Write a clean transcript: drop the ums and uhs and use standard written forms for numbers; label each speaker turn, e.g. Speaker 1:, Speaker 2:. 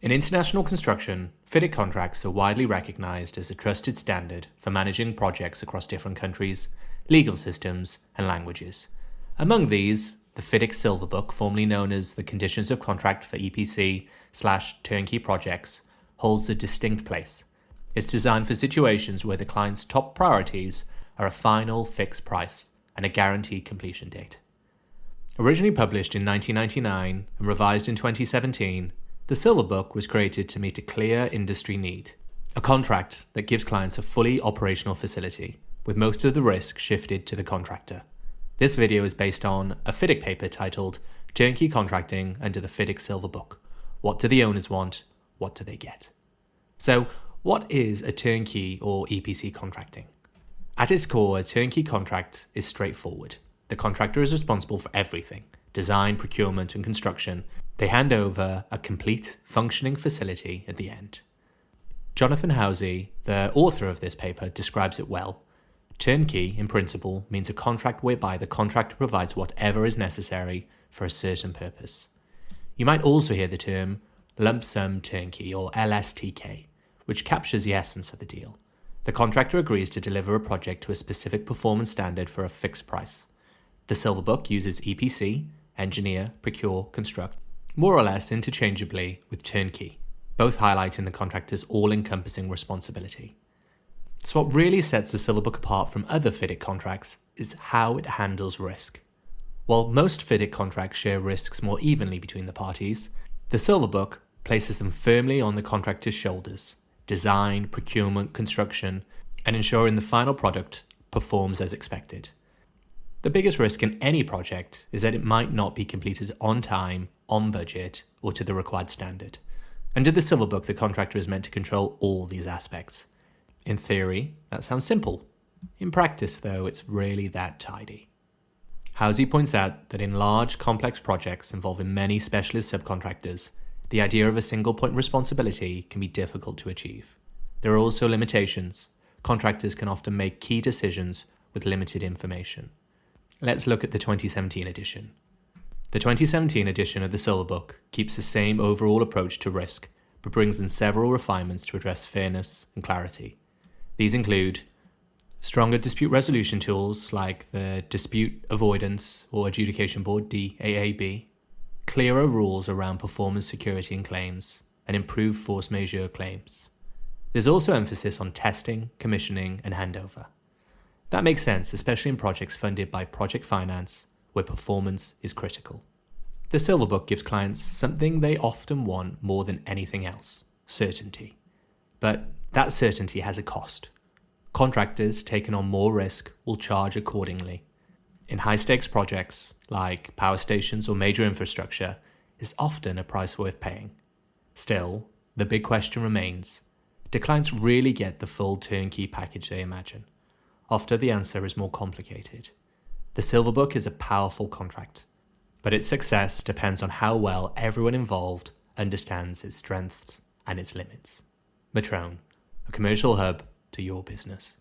Speaker 1: In international construction, FIDIC contracts are widely recognized as a trusted standard for managing projects across different countries, legal systems, and languages. Among these, the FIDIC Silver Book, formerly known as the Conditions of Contract for EPC/Turnkey Projects, holds a distinct place. It's designed for situations where the client's top priorities are a final fixed price and a guaranteed completion date. Originally published in 1999 and revised in 2017, the Silver Book was created to meet a clear industry need, a contract that gives clients a fully operational facility, with most of the risk shifted to the contractor. This video is based on a FIDIC paper titled Turnkey Contracting under the FIDIC Silver Book. What do the owners want? What do they get? So, what is a turnkey or EPC contracting? At its core, a turnkey contract is straightforward. The contractor is responsible for everything: design, procurement, and construction. They hand over a complete, functioning facility at the end. Jonathan Housey, the author of this paper, describes it well. Turnkey, in principle, means a contract whereby the contractor provides whatever is necessary for a certain purpose. You might also hear the term lump sum turnkey, or LSTK, which captures the essence of the deal. The contractor agrees to deliver a project to a specific performance standard for a fixed price. The Silver Book uses EPC, engineer, procure, construct, more or less interchangeably with turnkey, both highlighting the contractor's all-encompassing responsibility. So what really sets the Silver Book apart from other FIDIC contracts is how it handles risk. While most FIDIC contracts share risks more evenly between the parties, the Silver Book places them firmly on the contractor's shoulders: design, procurement, construction, and ensuring the final product performs as expected. The biggest risk in any project is that it might not be completed on time, on budget, or to the required standard. Under the Silver Book, the contractor is meant to control all these aspects. In theory, that sounds simple. In practice, though, it's really that tidy. Housey points out that in large, complex projects involving many specialist subcontractors, the idea of a single point responsibility can be difficult to achieve. There are also limitations. Contractors can often make key decisions with limited information. Let's look at the 2017 edition. The 2017 edition of the Silver Book keeps the same overall approach to risk, but brings in several refinements to address fairness and clarity. These include stronger dispute resolution tools like the Dispute Avoidance or Adjudication Board DAAB, clearer rules around performance security and claims, and improved force majeure claims. There's also emphasis on testing, commissioning, and handover. That makes sense, especially in projects funded by project finance, where performance is critical. The Silver Book gives clients something they often want more than anything else: certainty. But that certainty has a cost. Contractors taking on more risk will charge accordingly. In high-stakes projects, like power stations or major infrastructure, is often a price worth paying. Still, the big question remains: do clients really get the full turnkey package they imagine? Often the answer is more complicated. The Silver Book is a powerful contract, but its success depends on how well everyone involved understands its strengths and its limits. Metroun, a commercial hub to your business.